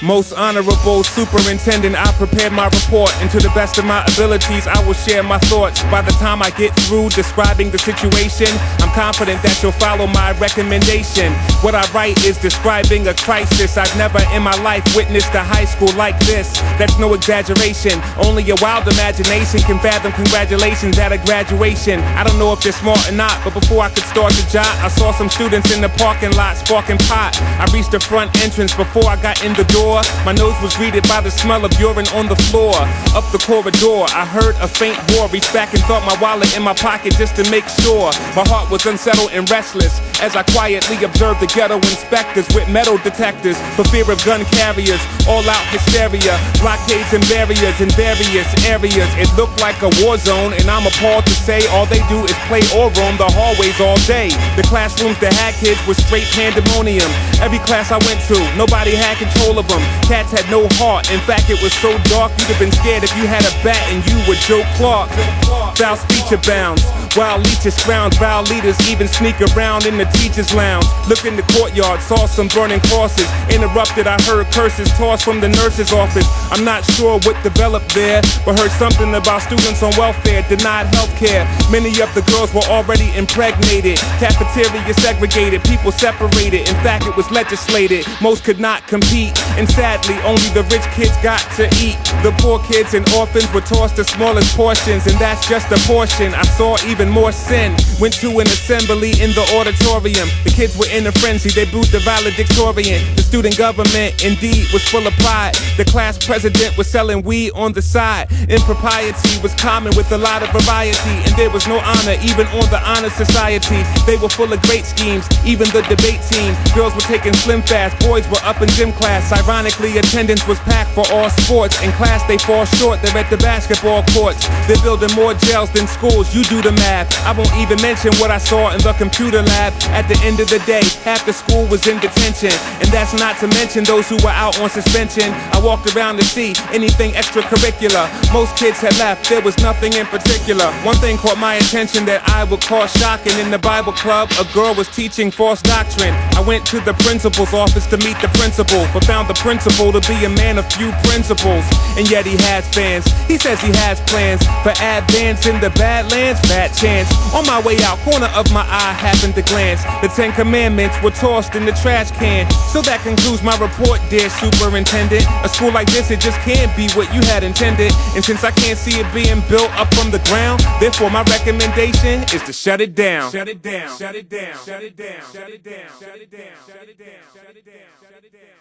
Most honorable superintendent, I prepared my report, and to the best of my abilities I will share my thoughts. By the time I get through describing the situation, I'm confident that you'll follow my recommendation. What I write is describing a crisis. I've never in my life witnessed a high school like this. That's no exaggeration, only a wild imagination can fathom congratulations at a graduation. I don't know if they're smart or not, but before I could start to jot, I saw some students in the parking lot sparking pot. I reached the front entrance before I got in the door. My nose was greeted by the smell of urine on the floor. Up the corridor, I heard a faint roar. Reached back and thought my wallet in my pocket just to make sure. My heart was unsettled and restless as I quietly observed the ghetto inspectors with metal detectors for fear of gun carriers. All out hysteria, blockades and barriers in various areas. It looked like a war zone, and I'm appalled to say all they do is play or roam the hallways all day. The classrooms that had kids were straight pandemonium. Every class I went to, nobody had control of them. Cats had no heart. In fact, it was so dark you'd have been scared if you had a bat and you were Joe Clark. Foul speech abounds, wild leeches scrounge, vile leaders even sneak around in the teacher's lounge. Looked in the courtyard, saw some burning crosses. Interrupted, I heard curses tossed from the nurse's office. I'm not sure what developed there, but heard something about students on welfare, denied health care. Many of the girls were already impregnated. Cafeteria segregated, people separated. In fact, it was legislated. Most could not compete, and sadly, only the rich kids got to eat. The poor kids and orphans were tossed the smallest portions, and that's just a portion. I saw even more sin. Went to an assembly in the auditorium. The kids were in a frenzy, they booed the valedictorian. The student government indeed was full of pride. The class president was selling weed on the side. Impropriety was common with a lot of variety, and there was no honor even on the honor society. They were full of great schemes, even the debate team. Girls were taking slim fast, boys were up in gym class. Ironically, attendance was packed for all sports. In class they fall short, they're at the basketball courts. They're building more jails than schools, you do the math. I won't even mention what I saw in the computer lab. At the end of the day, half the school was in detention, and that's not to mention those who were out on suspension. I walked around to see anything extracurricular. Most kids had left, there was nothing in particular. One thing caught my attention that I would call shocking. In the Bible club, a girl was teaching false doctrine. I went to the principal's office to meet the principal, but found the principal to be a man of few principles. And yet he has fans. He says he has plans for advance in the Badlands. Fat chance. On my way out, corner of my eye happened to glance. The 10 Commandments were tossed in the trash can. So that concludes my report, dear superintendent. A school like this, it just can't be what you had intended. And since I can't see it being built up from the ground, therefore my recommendation is to shut it down. Shut it down. Shut it down. Shut it down. Shut it down. Shut it down. Shut it down. Shut it down. Shut it down.